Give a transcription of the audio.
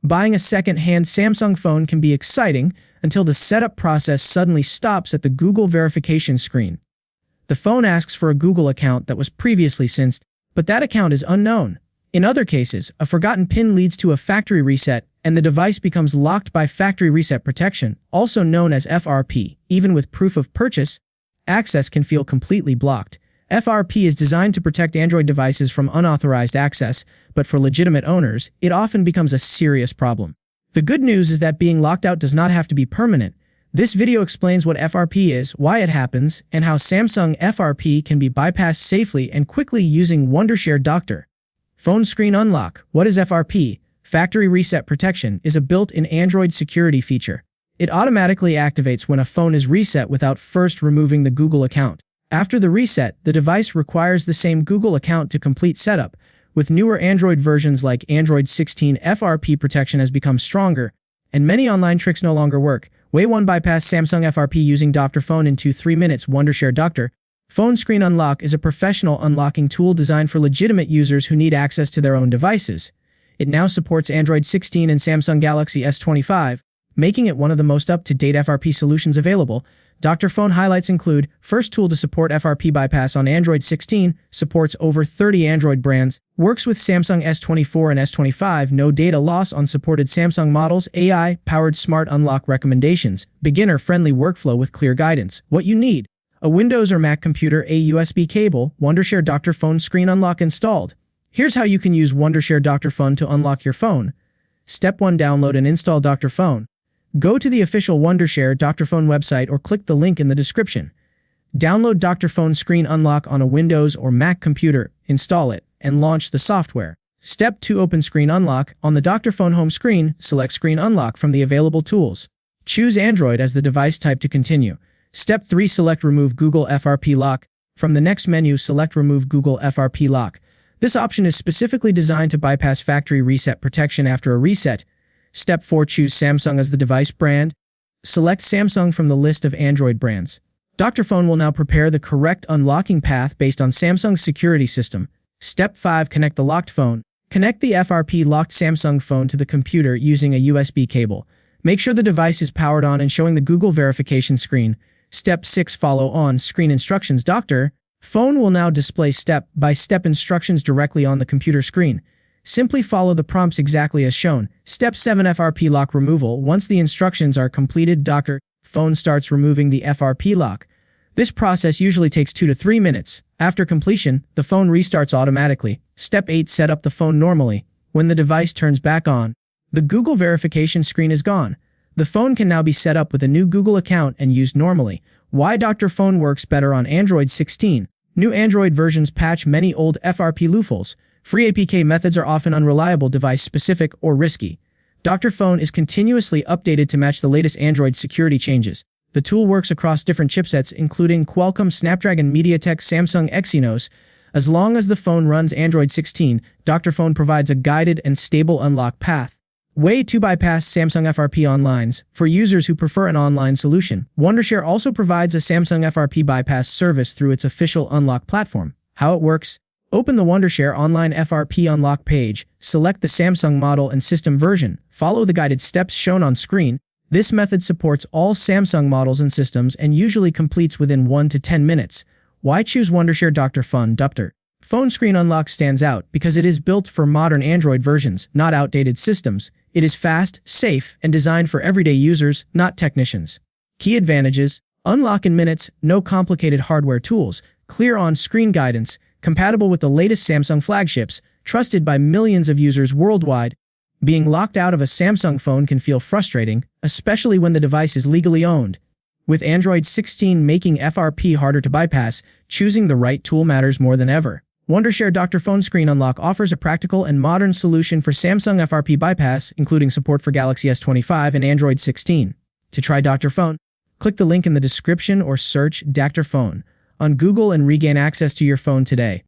Buying a second-hand Samsung phone can be exciting until the setup process suddenly stops at the Google verification screen. The phone asks for a Google account that was previously synced, but that account is unknown. In other cases, a forgotten PIN leads to a factory reset and the device becomes locked by factory reset protection, also known as FRP. Even with proof of purchase, access can feel completely blocked. FRP is designed to protect Android devices from unauthorized access, but for legitimate owners, it often becomes a serious problem. The good news is that being locked out does not have to be permanent. This video explains what FRP is, why it happens, and how Samsung FRP can be bypassed safely and quickly using Wondershare Dr.Fone Screen Unlock. What is FRP? Factory Reset Protection is a built-in Android security feature. It automatically activates when a phone is reset without first removing the Google account. After the reset, the device requires the same Google account to complete setup. With newer Android versions like Android 16, FRP protection has become stronger, and many online tricks no longer work. Way 1. Bypass Samsung FRP using Dr.Fone in 2-3 minutes. Wondershare Dr.Fone Screen Unlock is a professional unlocking tool designed for legitimate users who need access to their own devices. It now supports Android 16 and Samsung Galaxy S25, making it one of the most up-to-date FRP solutions available. Dr.Fone highlights include: first tool to support FRP bypass on Android 16, supports over 30 Android brands, works with Samsung S24 and S25, no data loss on supported Samsung models, AI-powered smart unlock recommendations, beginner-friendly workflow with clear guidance. What you need: a Windows or Mac computer, a USB cable, Wondershare Dr.Fone Screen Unlock installed. Here's how you can use Wondershare Dr.Fone to unlock your phone. Step 1. Download and install Dr.Fone. Go to the official Wondershare Dr.Fone website or click the link in the description. Download Dr.Fone Screen Unlock on a Windows or Mac computer, install it, and launch the software. Step 2. Open Screen Unlock. On the Dr.Fone home screen, select Screen Unlock from the available tools. Choose Android as the device type to continue. Step 3. Select Remove Google FRP Lock. From the next menu, select Remove Google FRP Lock. This option is specifically designed to bypass factory reset protection after a reset. Step 4. Choose Samsung as the device brand. Select Samsung from the list of Android brands. Dr.Fone will now prepare the correct unlocking path based on Samsung's security system. Step 5. Connect the locked phone. Connect the FRP locked Samsung phone to the computer using a USB cable. Make sure the device is powered on and showing the Google verification screen. Step 6. Follow on-screen instructions. Dr.Fone will now display step-by-step instructions directly on the computer screen. Simply follow the prompts exactly as shown. Step 7. FRP lock removal. Once the instructions are completed, Dr.Fone starts removing the FRP lock. This process usually takes 2 to 3 minutes. After completion, the phone restarts automatically. Step 8. Set up the phone normally. When the device turns back on, the Google verification screen is gone. The phone can now be set up with a new Google account and used normally. Why Dr.Fone works better on Android 16. New Android versions patch many old FRP loopholes. Free APK methods are often unreliable, device-specific, or risky. Dr.Fone is continuously updated to match the latest Android security changes. The tool works across different chipsets, including Qualcomm Snapdragon, MediaTek, Samsung Exynos. As long as the phone runs Android 16, Dr.Fone provides a guided and stable unlock path. Way 2. Bypass Samsung FRP onlines. For users who prefer an online solution, Wondershare also provides a Samsung FRP bypass service through its official unlock platform. How it works: open the Wondershare Online FRP Unlock page, select the Samsung model and system version, follow the guided steps shown on screen. This method supports all Samsung models and systems and usually completes within 1 to 10 minutes. Why choose Wondershare Dr.Fone? Dr.Fone Screen Unlock stands out because it is built for modern Android versions, not outdated systems. It is fast, safe, and designed for everyday users, not technicians. Key advantages: unlock in minutes, no complicated hardware tools, clear on-screen guidance, compatible with the latest Samsung flagships, trusted by millions of users worldwide. Being locked out of a Samsung phone can feel frustrating, especially when the device is legally owned. With Android 16 making FRP harder to bypass, choosing the right tool matters more than ever. Wondershare Dr.Fone Screen Unlock offers a practical and modern solution for Samsung FRP bypass, including support for Galaxy S25 and Android 16. To try Dr.Fone, click the link in the description or search Dr.Fone on Google and regain access to your phone today.